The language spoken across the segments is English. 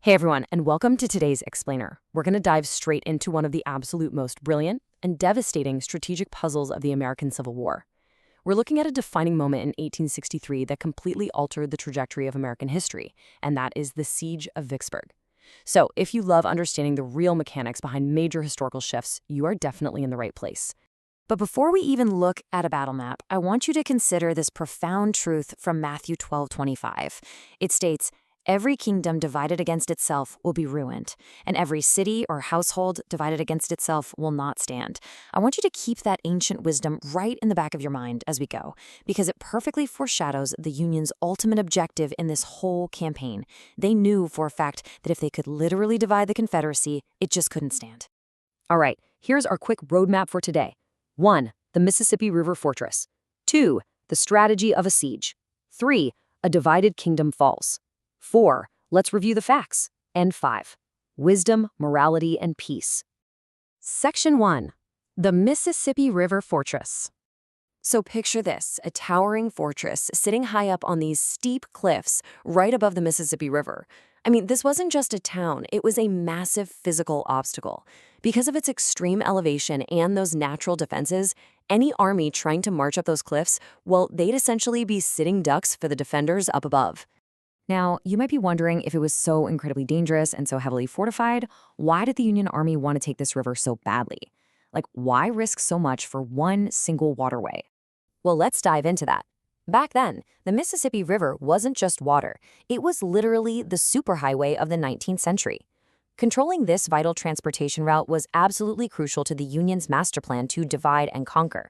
Hey everyone, and welcome to today's Explainer. We're going to dive straight into one of the absolute most brilliant and devastating strategic puzzles of the American Civil War. We're looking at a defining moment in 1863 that completely altered the trajectory of American history, and that is the Siege of Vicksburg. So, if you love understanding the real mechanics behind major historical shifts, you are definitely in the right place. But before we even look at a battle map, I want you to consider this profound truth from Matthew 12:25. It states, "Every kingdom divided against itself will be ruined, and every city or household divided against itself will not stand." I want you to keep that ancient wisdom right in the back of your mind as we go, because it perfectly foreshadows the Union's ultimate objective in this whole campaign. They knew for a fact that if they could literally divide the Confederacy, it just couldn't stand. All right, here's our quick roadmap for today. 1. The Mississippi River Fortress. 2. The strategy of a siege. 3. A divided kingdom falls. 4. Let's review the facts. And 5. Wisdom, morality, and peace. Section 1. The Mississippi River Fortress. So picture this, a towering fortress sitting high up on these steep cliffs right above the Mississippi River. I mean, this wasn't just a town, it was a massive physical obstacle. Because of its extreme elevation and those natural defenses, any army trying to march up those cliffs, well, they'd essentially be sitting ducks for the defenders up above. Now, you might be wondering, if it was so incredibly dangerous and so heavily fortified, why did the Union Army want to take this river so badly? Like, why risk so much for one single waterway? Well, let's dive into that. Back then, the Mississippi River wasn't just water. It was literally the superhighway of the 19th century. Controlling this vital transportation route was absolutely crucial to the Union's master plan to divide and conquer.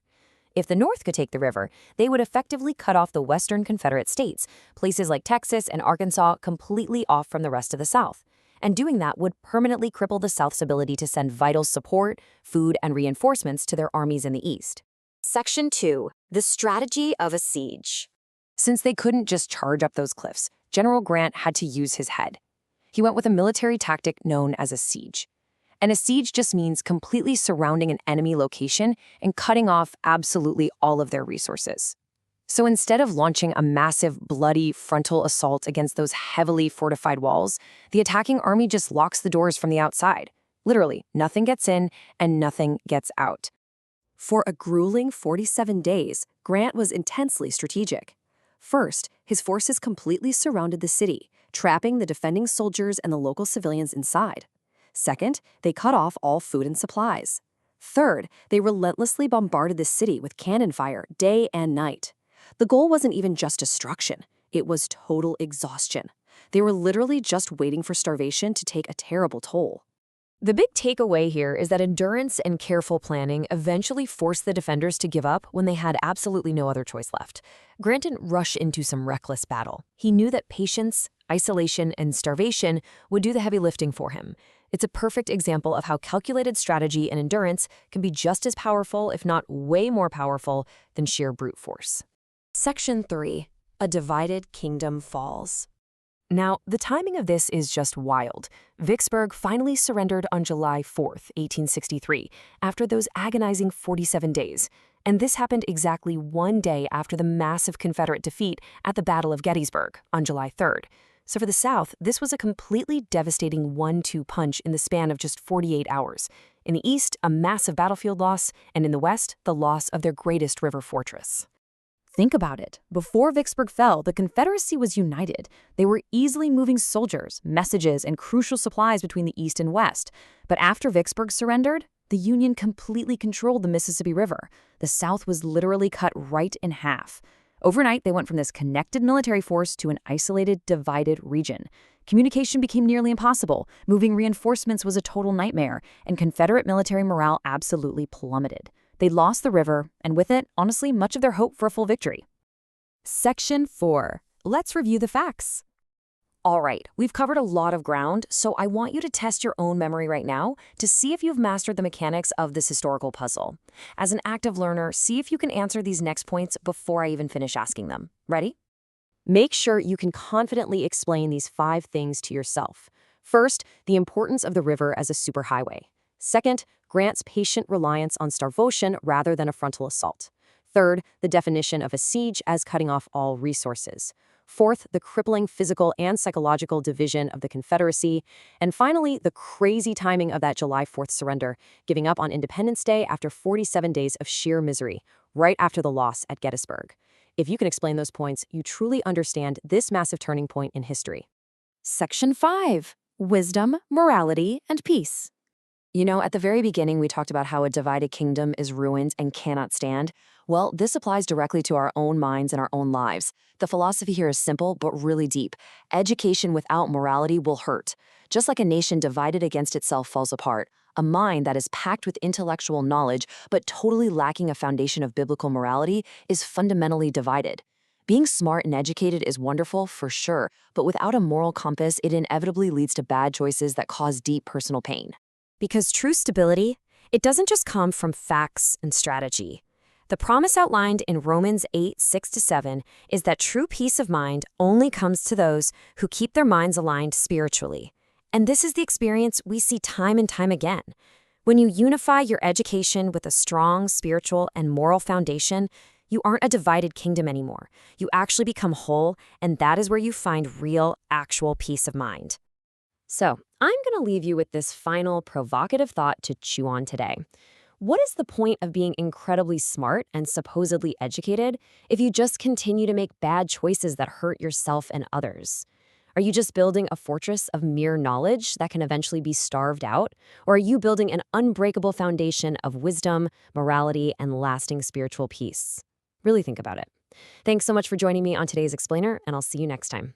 If the North could take the river, they would effectively cut off the Western Confederate states, places like Texas and Arkansas, completely off from the rest of the South. And doing that would permanently cripple the South's ability to send vital support, food, and reinforcements to their armies in the East. Section 2. The strategy of a siege. Since they couldn't just charge up those cliffs, General Grant had to use his head. He went with a military tactic known as a siege. And a siege just means completely surrounding an enemy location and cutting off absolutely all of their resources. So instead of launching a massive, bloody frontal assault against those heavily fortified walls, the attacking army just locks the doors from the outside. Literally, nothing gets in and nothing gets out. For a grueling 47 days, Grant was intensely strategic. First, his forces completely surrounded the city, trapping the defending soldiers and the local civilians inside. Second, they cut off all food and supplies. Third, they relentlessly bombarded the city with cannon fire day and night. The goal wasn't even just destruction, it was total exhaustion. They were literally just waiting for starvation to take a terrible toll. The big takeaway here is that endurance and careful planning eventually forced the defenders to give up when they had absolutely no other choice left. Grant didn't rush into some reckless battle. He knew that patience, isolation, and starvation would do the heavy lifting for him. It's a perfect example of how calculated strategy and endurance can be just as powerful, if not way more powerful, than sheer brute force. Section 3. A divided kingdom falls. Now, the timing of this is just wild. Vicksburg finally surrendered on July 4th, 1863, after those agonizing 47 days. And this happened exactly one day after the massive Confederate defeat at the Battle of Gettysburg on July 3rd. So for the South, this was a completely devastating 1-2 punch in the span of just 48 hours. In the East, a massive battlefield loss, and in the West, the loss of their greatest river fortress. Think about it. Before Vicksburg fell, the Confederacy was united. They were easily moving soldiers, messages, and crucial supplies between the East and West. But after Vicksburg surrendered, the Union completely controlled the Mississippi River. The South was literally cut right in half. Overnight, they went from this connected military force to an isolated, divided region. Communication became nearly impossible, moving reinforcements was a total nightmare, and Confederate military morale absolutely plummeted. They lost the river, and with it, honestly, much of their hope for a full victory. Section 4. Let's review the facts. All right, we've covered a lot of ground, so I want you to test your own memory right now to see if you've mastered the mechanics of this historical puzzle. As an active learner, see if you can answer these next points before I even finish asking them. Ready? Make sure you can confidently explain these 5 things to yourself. First, the importance of the river as a superhighway. Second, Grant's patient reliance on starvation rather than a frontal assault. Third, the definition of a siege as cutting off all resources. Fourth, the crippling physical and psychological division of the Confederacy. And finally, the crazy timing of that July 4th surrender, giving up on Independence Day after 47 days of sheer misery, right after the loss at Gettysburg. If you can explain those points, you truly understand this massive turning point in history. Section 5. Wisdom, Morality, and Peace. You know, at the very beginning, we talked about how a divided kingdom is ruined and cannot stand. Well, this applies directly to our own minds and our own lives. The philosophy here is simple, but really deep. Education without morality will hurt. Just like a nation divided against itself falls apart, a mind that is packed with intellectual knowledge, but totally lacking a foundation of biblical morality, is fundamentally divided. Being smart and educated is wonderful, for sure, but without a moral compass, it inevitably leads to bad choices that cause deep personal pain. Because true stability, it doesn't just come from facts and strategy. The promise outlined in Romans 8:6-7 is that true peace of mind only comes to those who keep their minds aligned spiritually. And this is the experience we see time and time again. When you unify your education with a strong spiritual and moral foundation, you aren't a divided kingdom anymore. You actually become whole, and that is where you find real, actual peace of mind. So, I'm going to leave you with this final provocative thought to chew on today. What is the point of being incredibly smart and supposedly educated if you just continue to make bad choices that hurt yourself and others? Are you just building a fortress of mere knowledge that can eventually be starved out? Or are you building an unbreakable foundation of wisdom, morality, and lasting spiritual peace? Really think about it. Thanks so much for joining me on today's Explainer, and I'll see you next time.